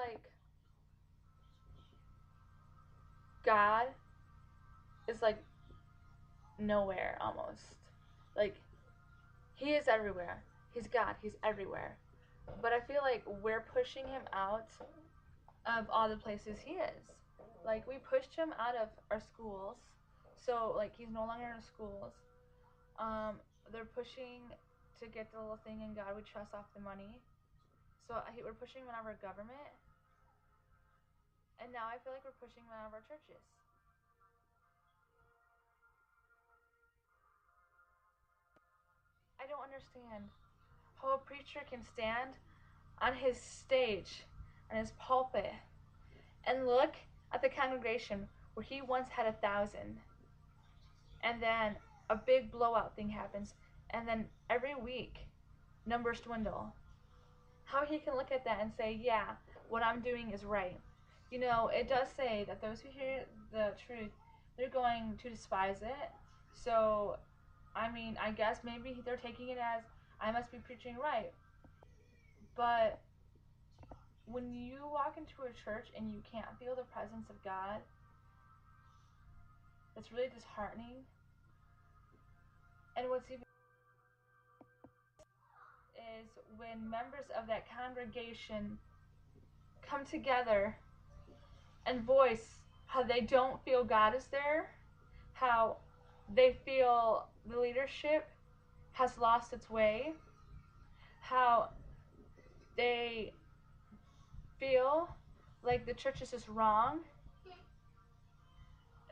like God is like nowhere almost. Like he is everywhere. He's God. He's everywhere. But I feel like we're pushing him out of all the places he is. Like we pushed him out of our schools. So like he's no longer in our schools. They're pushing to get the little thing in God we trust off the money. So we're pushing him out of our government. And now I feel like we're pushing him out of our churches. I don't understand how a preacher can stand on his stage, on his pulpit, and look at the congregation where he once had 1,000, and then a big blowout thing happens, and then every week numbers dwindle. How he can look at that and say, yeah, what I'm doing is right. You know, it does say that those who hear the truth, they're going to despise it. So, I mean, I guess maybe they're taking it as I must be preaching right. But when you walk into a church and you can't feel the presence of God, it's really disheartening. And what's even is when members of that congregation come together and voice how they don't feel God is there, how they feel the leadership has lost its way, how they feel like the church is just wrong.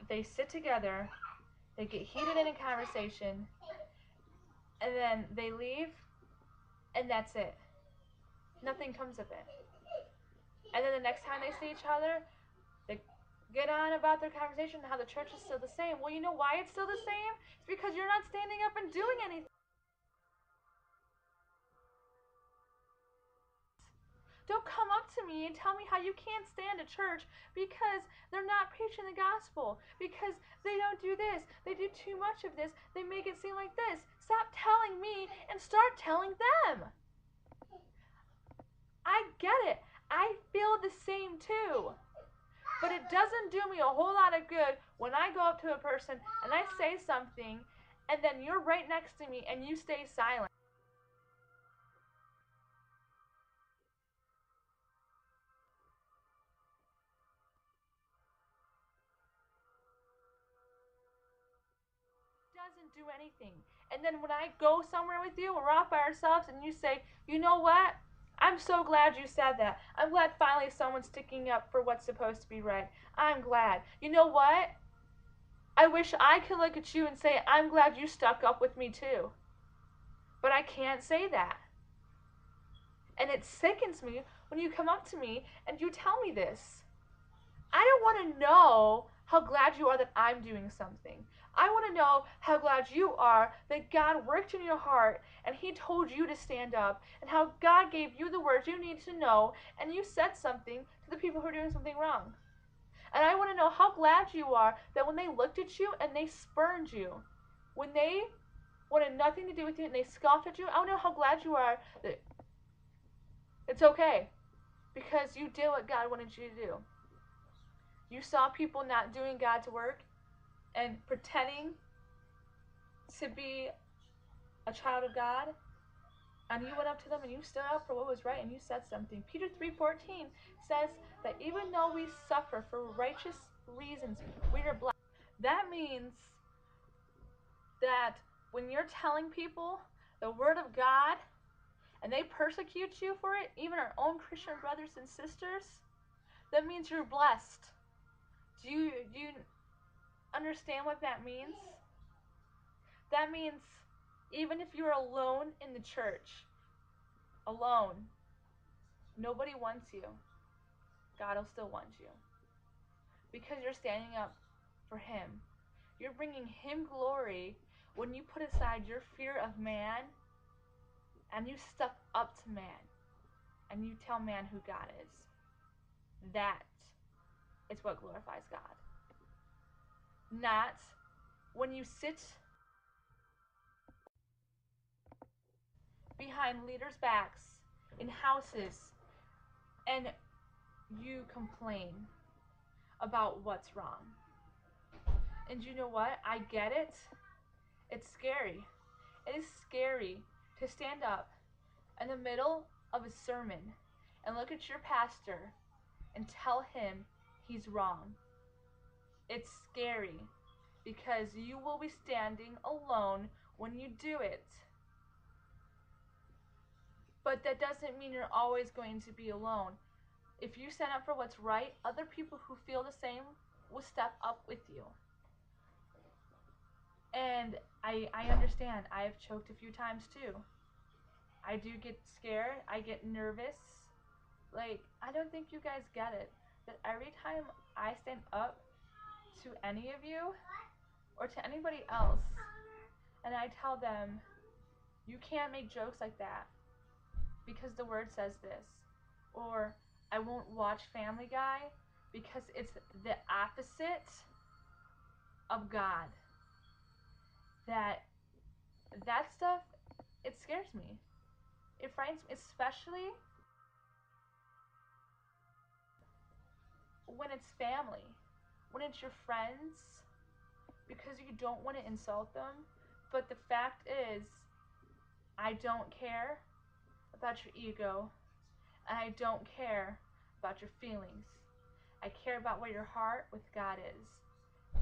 They sit together, they get heated in a conversation, and then they leave, and that's it. Nothing comes of it. And then the next time they see each other, they get on about their conversation and how the church is still the same. Well, you know why it's still the same? It's because you're not standing up and doing anything. Don't come up to me and tell me how you can't stand a church because they're not preaching the gospel, because they don't do this, they do too much of this, they make it seem like this. Stop telling me and start telling them. I get it. I feel the same too. But it doesn't do me a whole lot of good when I go up to a person and I say something and then you're right next to me and you stay silent. Doesn't do anything. And then when I go somewhere with you, we're off by ourselves, and you say, you know what? I'm so glad you said that. I'm glad finally someone's sticking up for what's supposed to be right. I'm glad. You know what? I wish I could look at you and say, I'm glad you stuck up with me too. But I can't say that. And it sickens me when you come up to me and you tell me this. I don't want to know how glad you are that I'm doing something. I want to know how glad you are that God worked in your heart and He told you to stand up, and how God gave you the words you need to know and you said something to the people who are doing something wrong. And I want to know how glad you are that when they looked at you and they spurned you, when they wanted nothing to do with you and they scoffed at you, I want to know how glad you are that it's okay because you did what God wanted you to do. You saw people not doing God's work and pretending to be a child of God, and you went up to them and you stood up for what was right and you said something. Peter 3:14 says that even though we suffer for righteous reasons, we are blessed. That means that when you're telling people the word of God and they persecute you for it, even our own Christian brothers and sisters, that means you're blessed. Do you understand what that means? That means even if you're alone in the church, alone, nobody wants you, God will still want you. Because you're standing up for Him. You're bringing Him glory when you put aside your fear of man and you step up to man and you tell man who God is. That is what glorifies God. Not when you sit behind leaders' backs in houses and you complain about what's wrong. And you know what? I get it. It's scary. It is scary to stand up in the middle of a sermon and look at your pastor and tell him he's wrong. It's scary because you will be standing alone when you do it. But that doesn't mean you're always going to be alone. If you stand up for what's right, other people who feel the same will step up with you. And I understand. I have choked a few times too. I do get scared. I get nervous. Like, I don't think you guys get it. That every time I stand up to any of you or to anybody else and I tell them, you can't make jokes like that because the word says this. Or I won't watch Family Guy because it's the opposite of God. That stuff, it scares me. It frightens me, especially when it's family, when it's your friends, because you don't want to insult them. But the fact is, I don't care about your ego, and I don't care about your feelings. I care about where your heart with God is.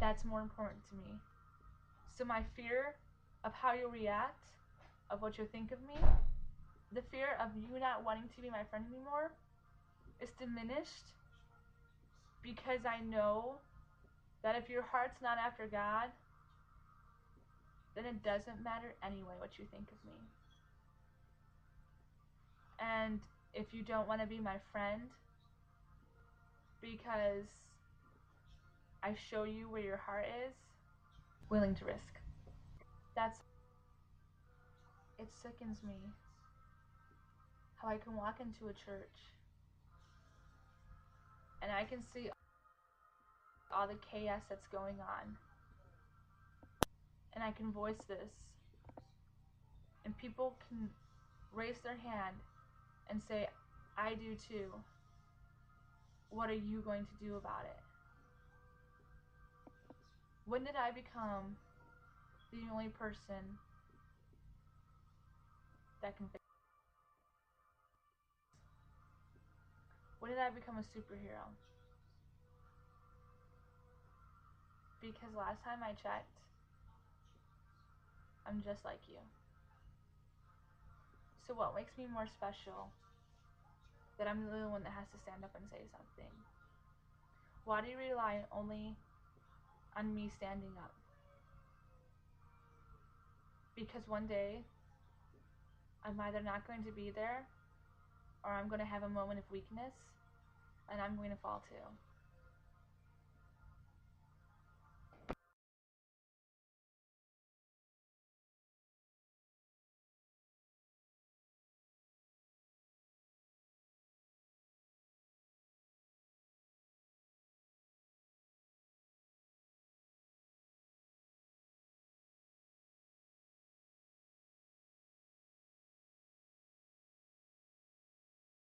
That's more important to me. So my fear of how you'll react, of what you'll think of me, the fear of you not wanting to be my friend anymore is diminished because I know that if your heart's not after God, then it doesn't matter anyway what you think of me. And if you don't want to be my friend because I show you where your heart is, willing to risk. It sickens me how I can walk into a church and I can see all the chaos that's going on. And I can voice this. And people can raise their hand and say, I do too. What are you going to do about it? When did I become the only person that can fix? When did I become a superhero? Because last time I checked, I'm just like you. So what makes me more special that I'm the one that has to stand up and say something? Why do you rely only on me standing up? Because one day I'm either not going to be there or I'm going to have a moment of weakness and I'm going to fall too.